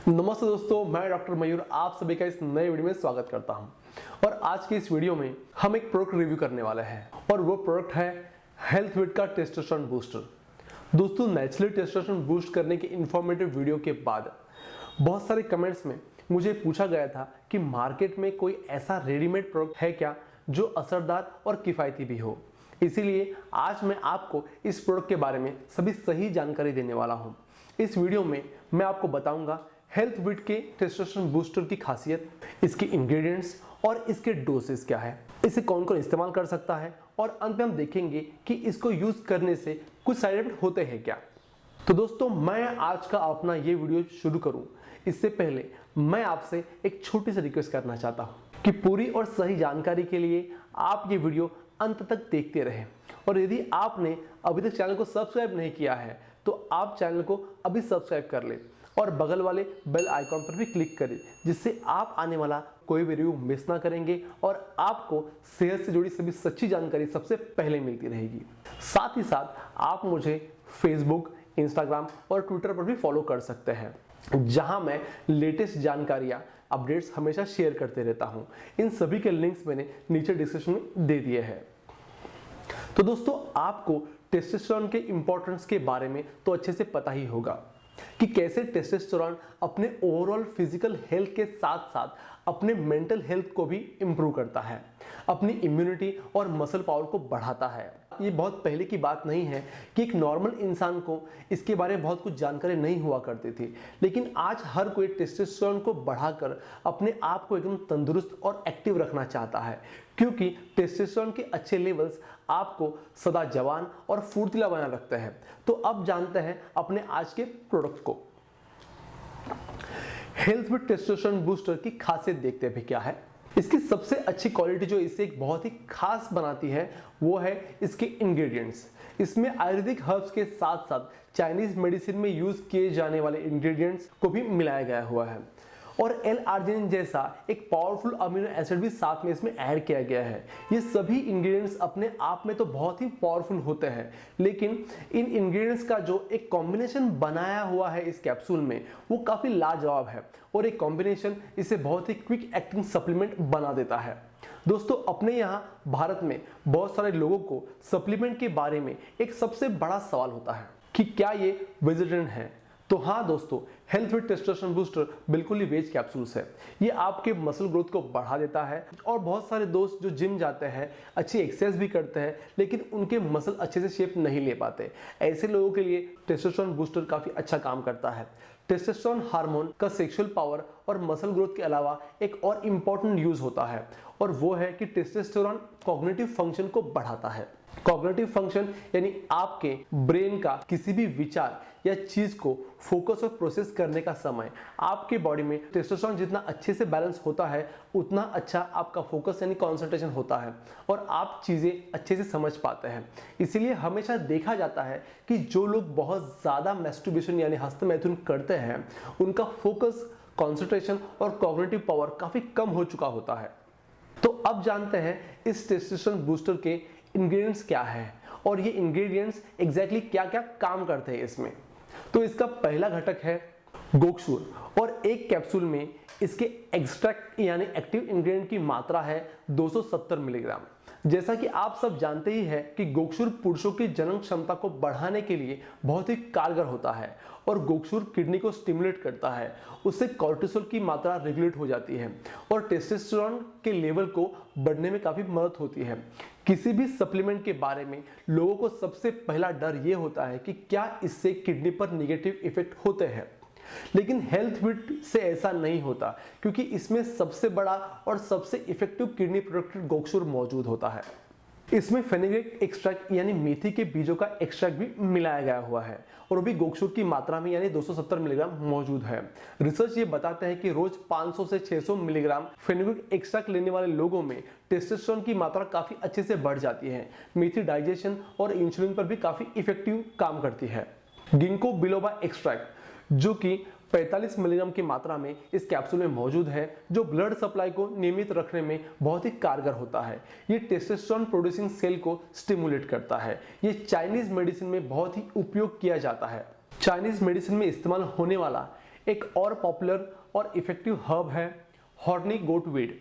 नमस्ते दोस्तों, मैं डॉक्टर मयूर आप सभी का इस नए वीडियो में स्वागत करता हूं। और आज के इस वीडियो में हम एक प्रोडक्ट रिव्यू करने वाले हैं और वो प्रोडक्ट है हेल्थविट का टेस्टोस्टेरोन बूस्टर। दोस्तों, नेचुरली टेस्टोस्टेरोन बूस्ट करने के इंफॉर्मेटिव वीडियो के बाद बहुत सारे कमेंट्स में मुझे पूछा गया था कि मार्केट में कोई ऐसा रेडीमेड प्रोडक्ट है क्या जो असरदार और किफ़ायती भी हो। इसीलिए आज मैं आपको इस प्रोडक्ट के बारे में सभी सही जानकारी देने वाला हूं। इस वीडियो में मैं आपको बताऊंगा हेल्थविट के टेस्टोस्टेरोन बूस्टर की खासियत, इसके इंग्रेडिएंट्स और इसके डोसेस क्या है, इसे कौन कौन इस्तेमाल कर सकता है और अंत में हम देखेंगे कि इसको यूज करने से कुछ साइड इफेक्ट होते हैं क्या। तो दोस्तों, मैं आज का अपना ये वीडियो शुरू करूं इससे पहले मैं आपसे एक छोटी सी रिक्वेस्ट करना चाहता हूं कि पूरी और सही जानकारी के लिए आप ये वीडियो अंत तक देखते रहें। और यदि आपने अभी तक चैनल को सब्सक्राइब नहीं किया है तो आप चैनल को अभी सब्सक्राइब कर लें और बगल वाले बेल आइकॉन पर भी क्लिक करें, जिससे आप आने वाला कोई भी रिव्यू मिस ना करेंगे और आपको सेहत से जुड़ी सभी सच्ची जानकारी सबसे पहले मिलती रहेगी। साथ ही साथ आप मुझे फेसबुक, इंस्टाग्राम और ट्विटर पर भी फॉलो कर सकते हैं, जहां मैं लेटेस्ट जानकारियां, अपडेट्स हमेशा शेयर करते रहता हूं। इन सभी के लिंक्स मैंने नीचे डिस्क्रिप्शन में दे दिए हैं। तो दोस्तों, आपको टेस्टोस्टेरोन के इंपॉर्टेंस के बारे में तो अच्छे से पता ही होगा कि कैसे टेस्टोस्टेरोन अपने ओवरऑल फिजिकल हेल्थ के साथ साथ अपने मेंटल हेल्थ को भी इंप्रूव करता है, अपनी इम्यूनिटी और मसल पावर को बढ़ाता है। ये बहुत पहले की बात नहीं है कि एक नॉर्मल इंसान को इसके बारे में बहुत कुछ जानकारी नहीं हुआ करती थी, लेकिन आज हर कोई टेस्टोस्टेरोन को बढ़ाकर अपने आप को एकदम तंदुरुस्त और एक्टिव रखना चाहता है, क्योंकि टेस्टोस्टेरोन के अच्छे लेवल्स आपको सदा जवान और फुर्तीला बनाए रखते हैं। तो अब जानते हैं अपने आज के प्रोडक्ट को। हेल्थविट टेस्टोस्टेरोन बूस्टर की खासियत देखते हैं क्या है। इसकी सबसे अच्छी क्वालिटी जो इसे एक बहुत ही खास बनाती है वो है इसके इंग्रेडिएंट्स। इसमें आयुर्वेदिक हर्ब्स के साथ साथ चाइनीज मेडिसिन में यूज किए जाने वाले इंग्रेडिएंट्स को भी मिलाया गया हुआ है और एल-आर्जिनिन जैसा एक पावरफुल अमीनो एसिड भी साथ में इसमें ऐड किया गया है। ये सभी इंग्रेडिएंट्स अपने आप में तो बहुत ही पावरफुल होते हैं, लेकिन इन इंग्रेडिएंट्स का जो एक कॉम्बिनेशन बनाया हुआ है इस कैप्सूल में वो काफ़ी लाजवाब है और एक कॉम्बिनेशन इसे बहुत ही क्विक एक्टिंग सप्लीमेंट बना देता है। दोस्तों, अपने यहाँ भारत में बहुत सारे लोगों को सप्लीमेंट के बारे में एक सबसे बड़ा सवाल होता है कि क्या ये वेजिटेरियन है। तो हाँ दोस्तों, हेल्थविट टेस्टोस्टेरोन बूस्टर बिल्कुल ही वेज कैप्सूल्स है। ये आपके मसल ग्रोथ को बढ़ा देता है और बहुत सारे दोस्त जो जिम जाते हैं, अच्छी एक्सरसाइज भी करते हैं, लेकिन उनके मसल अच्छे से शेप नहीं ले पाते, ऐसे लोगों के लिए टेस्टोस्टेरोन बूस्टर काफी अच्छा काम करता है। टेस्टोस्टेरोन हार्मोन का सेक्सुअल पावर और मसल ग्रोथ के अलावा एक और इम्पॉर्टेंट यूज होता है और वो है कि टेस्टोस्टेरोन कॉग्निटिव फंक्शन को बढ़ाता है। कॉग्निटिव फंक्शन यानी आपके ब्रेन का किसी भी विचार या चीज को फोकस और प्रोसेस करने का समय। आपके बॉडी में टेस्टोस्टेरोन जितना अच्छे से बैलेंस होता है उतना अच्छा आपका फोकस यानी कंसंट्रेशन होता है और आप चीजें अच्छे से समझ पाते हैं। इसीलिए हमेशा देखा जाता है कि जो लोग बहुत ज्यादा मैस्टरबेशन यानी हस्तमैथुन करते हैं उनका फोकस, कंसंट्रेशन और कॉग्निटिव पावर काफी कम हो चुका होता है। तो अब जानते हैं इस टेस्टोस्टेरोन बूस्टर के इंग्रेडिएंट्स क्या है और ये इंग्रेडिएंट्स एग्जैक्टली क्या क्या काम करते हैं इसमें। तो इसका पहला घटक है गोक्षूर और एक कैप्सूल में इसके एक्सट्रैक्ट यानी एक्टिव इंग्रेडिएंट की मात्रा है 270 मिलीग्राम। जैसा कि आप सब जानते ही हैं कि गोक्षूर पुरुषों की जनन क्षमता को बढ़ाने के लिए बहुत ही कारगर होता है और गोक्षूर किडनी को स्टिमुलेट करता है, उससे कॉर्टिसोल की मात्रा रेगुलेट हो जाती है और टेस्टोस्टेरोन के लेवल को बढ़ने में काफी मदद होती है। किसी भी सप्लीमेंट के बारे में लोगों को सबसे पहला डर ये होता है कि क्या इससे किडनी पर नेगेटिव इफेक्ट होते हैं, लेकिन हेल्थविट से ऐसा नहीं होता, क्योंकि इसमें सबसे बड़ा और सबसे इफेक्टिव किडनी प्रोटेक्टेड गोक्षूर मौजूद होता है। इसमें फेनुग्रीक एक्सट्रैक्ट यानी मेथी के बीजों का एक्सट्रैक्ट भी मिलाया गया हुआ है और वो भी गोक्षूर की मात्रा में यानी 270 मिलीग्राम मौजूद है। रिसर्च ये बताते हैं कि रोज 500 से 600 मिलीग्राम फेनुग्रीक एक्सट्रैक्ट लेने वाले लोगों में टेस्टोस्टेरोन की मात्रा काफी अच्छे से बढ़ जाती है। मेथी डाइजेशन और इंसुलिन पर भी काफी इफेक्टिव काम करती है। गिंको बिलोबा एक्सट्रैक्ट जो कि 45 मिलीग्राम की मात्रा में इस कैप्सूल में मौजूद है, जो ब्लड सप्लाई को नियमित रखने में बहुत ही कारगर होता है। ये टेस्टोस्टेरोन प्रोड्यूसिंग सेल को स्टिमुलेट करता है। ये चाइनीज मेडिसिन में बहुत ही उपयोग किया जाता है। चाइनीज मेडिसिन में इस्तेमाल होने वाला एक और पॉपुलर और इफेक्टिव हर्ब है हॉर्नी गोटवीड।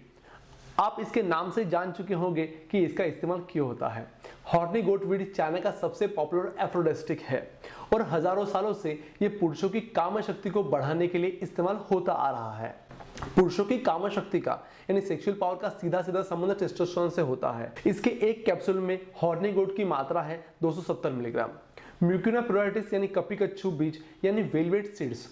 आप इसके नाम से जान चुके होंगे कि इसका इस्तेमाल क्यों होता है। हॉर्नी गोटवीड चाइना का सबसे पॉपुलर एफ्रोडिस्टिक है और हजारों सालों से ये पुरुषों की काम शक्ति को बढ़ाने के लिए इस्तेमाल होता आ रहा है। पुरुषों की काम शक्ति का यानी सेक्सुअल पावर का सीधा सीधा संबंध टेस्टोस्टेरोन से होता है। इसके एक कैप्सूल में हॉर्नी गोट की मात्रा है 270 मिलीग्राम। म्यूकिना प्रोराइटिस यानी कपिकच्छु बीज यानी वेलवेट सीड्स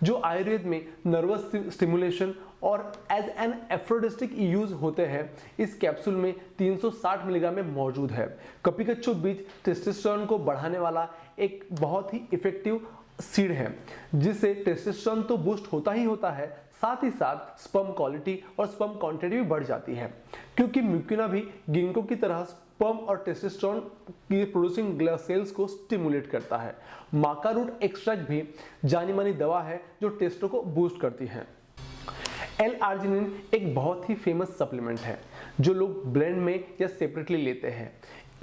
जो आयुर्वेद में नर्वस स्टिमुलेशन और एज एन एफ्रोडिस्टिक यूज होते हैं, इस कैप्सूल में 360 मिलीग्राम में मौजूद है। कपिकच्छु बीज टेस्टोस्टेरोन को बढ़ाने वाला एक बहुत ही इफेक्टिव सीड है जिससे टेस्टोस्टेरोन तो बूस्ट होता ही होता है, साथ ही साथ स्पर्म क्वालिटी और स्पर्म क्वांटिटी भी बढ़ जाती है क्योंकि म्यूकिना भी गिंको की तरह स्पर्म और टेस्टोस्टेरोन की प्रोड्यूसिंग सेल्स को स्टिमुलेट करता है। माका रूट एक्सट्रैक्ट भी जानी मानी दवा है जो टेस्टो को बूस्ट करती है। एल-आर्जिनिन एक बहुत ही फेमस सप्लीमेंट है जो लोग ब्लेंड में या सेपरेटली लेते हैं।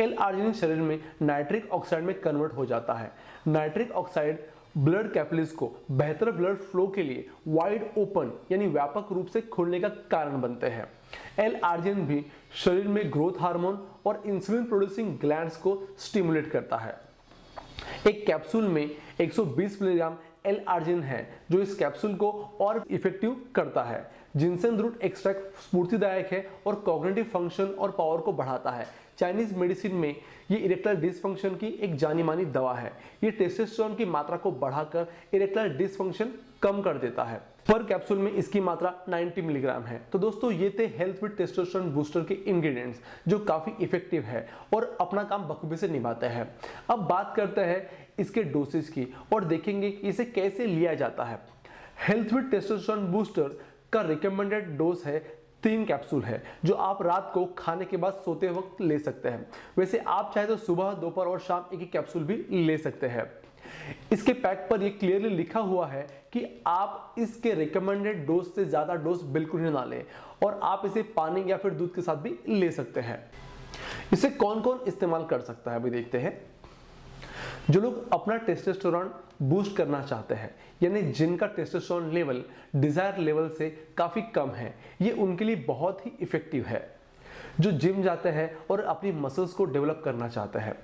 एल-आर्जिनिन शरीर में नाइट्रिक ऑक्साइड में कन्वर्ट हो जाता है। नाइट्रिक ऑक्साइड ब्लड कैपिलरीज को बेहतर ब्लड फ्लो के लिए वाइड ओपन यानी व्यापक रूप से खुलने का कारण बनते हैं। एल-आर्जिनिन भी शरीर में ग्रोथ हार्मोन और इंसुलिन प्रोड्यूसिंग ग्लैंड्स को स्टिमुलेट करता है। एक कैप्सूल में 120 मिलीग्राम एल-आर्जिनिन है जो इस कैप्सूल को और इफेक्टिव करता है। जिनसेन रूट एक्सट्रैक्ट स्फूर्तिदायक है और कॉग्निटिव फंक्शन और पावर को बढ़ाता है। चाइनीज मेडिसिन में ये इरेक्टाइल डिसफंक्शन की एक जानी मानी दवा है। ये टेस्टोस्टेरोन की मात्रा को बढ़ाकर इरेक्टाइल डिसफंक्शन कम कर देता है। पर कैप्सूल में इसकी मात्रा 90 मिलीग्राम है। तो दोस्तों ये थे हेल्थ विद टेस्टोस्टेरोन बूस्टर के इंग्रेडिएंट्स जो काफी इफेक्टिव है और अपना काम बखूबी से निभाते हैं। अब बात करते हैं इसके डोसेज की और देखेंगे कि इसे कैसे लिया जाता है। हेल्थ विद टेस्टोस्टेरोन बूस्टर का रिकमेंडेड डोज है 3 कैप्सूल है जो आप रात को खाने के बाद सोते वक्त ले सकते हैं। वैसे आप चाहे तो सुबह, दोपहर और शाम एक कैप्सूल भी ले सकते हैं। इसके पैक पर यह क्लियरली लिखा हुआ है कि आप इसके रिकमेंडेड डोज से ज्यादा डोज बिल्कुल ही ना लें और आप इसे पानी या फिर दूध के साथ भी ले सकते हैं। इसे कौन कौन इस्तेमाल कर सकता है अभी देखते हैं। जो लोग अपना टेस्टोस्टेरोन बूस्ट करना चाहते हैं यानी जिनका टेस्टोस्टेरोन लेवल डिजायर लेवल से काफी कम है, ये उनके लिए बहुत ही इफेक्टिव है। जो जिम जाते हैं और अपनी मसल्स को डेवलप करना चाहते हैं,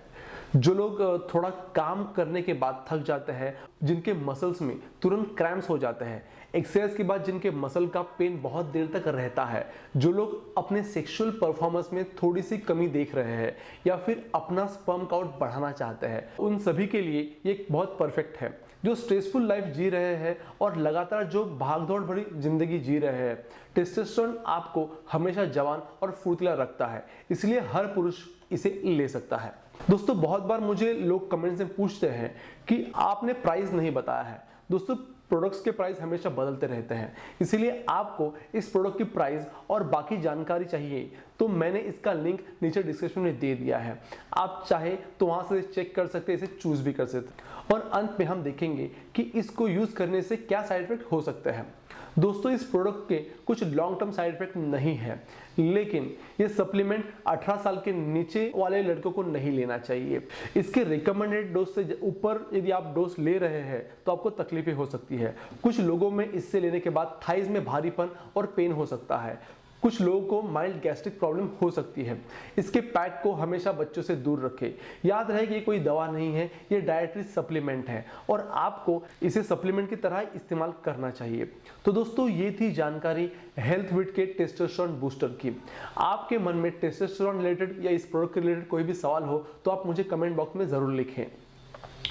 जो लोग थोड़ा काम करने के बाद थक जाते हैं, जिनके मसल्स में तुरंत क्रैम्प्स हो जाते हैं, एक्सरसाइज के बाद जिनके मसल का पेन बहुत देर तक रहता है, जो लोग अपने सेक्सुअल परफॉर्मेंस में थोड़ी सी कमी देख रहे हैं या फिर अपना स्पर्म काउंट बढ़ाना चाहते हैं, उन सभी के लिए ये बहुत परफेक्ट है। जो स्ट्रेसफुल लाइफ जी रहे हैं और लगातार जो भागदौड़ भरी जिंदगी जी रहे हैं, टेस्टोस्टेरोन आपको हमेशा जवान और फुर्तीला रखता है, इसलिए हर पुरुष इसे ले सकता है। दोस्तों बहुत बार मुझे लोग कमेंट्स में पूछते हैं कि आपने प्राइस नहीं बताया है। दोस्तों प्रोडक्ट्स के प्राइस हमेशा बदलते रहते हैं, इसीलिए आपको इस प्रोडक्ट की प्राइस और बाकी जानकारी चाहिए तो मैंने इसका लिंक नीचे डिस्क्रिप्शन में दे दिया है। आप चाहे तो वहां से चेक कर सकते हैं, इसे चूज भी कर सकते हैं। और अंत में हम देखेंगे कि इसको यूज करने से क्या साइड इफेक्ट हो सकते हैं। दोस्तों इस प्रोडक्ट के कुछ लॉन्ग टर्म साइड इफेक्ट नहीं है, लेकिन ये सप्लीमेंट 18 साल के नीचे वाले लड़कों को नहीं लेना चाहिए। इसके रिकमेंडेड डोज से ऊपर यदि आप डोज ले रहे हैं तो आपको तकलीफें हो सकती है। कुछ लोगों में इससे लेने के बाद थाइज में भारीपन और पेन हो सकता है। कुछ लोगों को माइल्ड गैस्ट्रिक प्रॉब्लम हो सकती है। इसके पैक को हमेशा बच्चों से दूर रखें। याद रहे कि ये कोई दवा नहीं है, ये डाइटरी सप्लीमेंट है और आपको इसे सप्लीमेंट की तरह इस्तेमाल करना चाहिए। तो दोस्तों ये थी जानकारी हेल्थ विद के टेस्टोस्टेरोन बूस्टर की। आपके मन में टेस्टोस्टेरोन रिलेटेड या इस प्रोडक्ट के रिलेटेड कोई भी सवाल हो तो आप मुझे कमेंट बॉक्स में जरूर लिखें।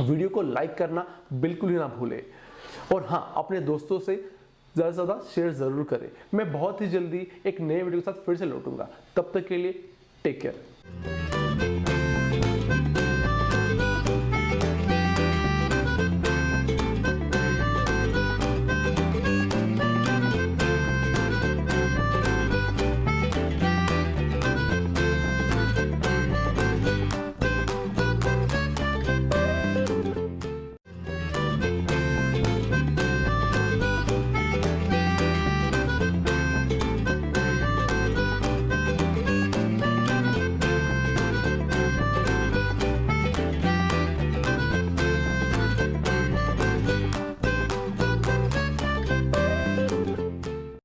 वीडियो को लाइक करना बिल्कुल ही ना भूलें और हाँ, अपने दोस्तों से ज़्यादा से ज़्यादा शेयर ज़रूर करें। मैं बहुत ही जल्दी एक नए वीडियो के साथ फिर से लौटूंगा। तब तक के लिए टेक केयर।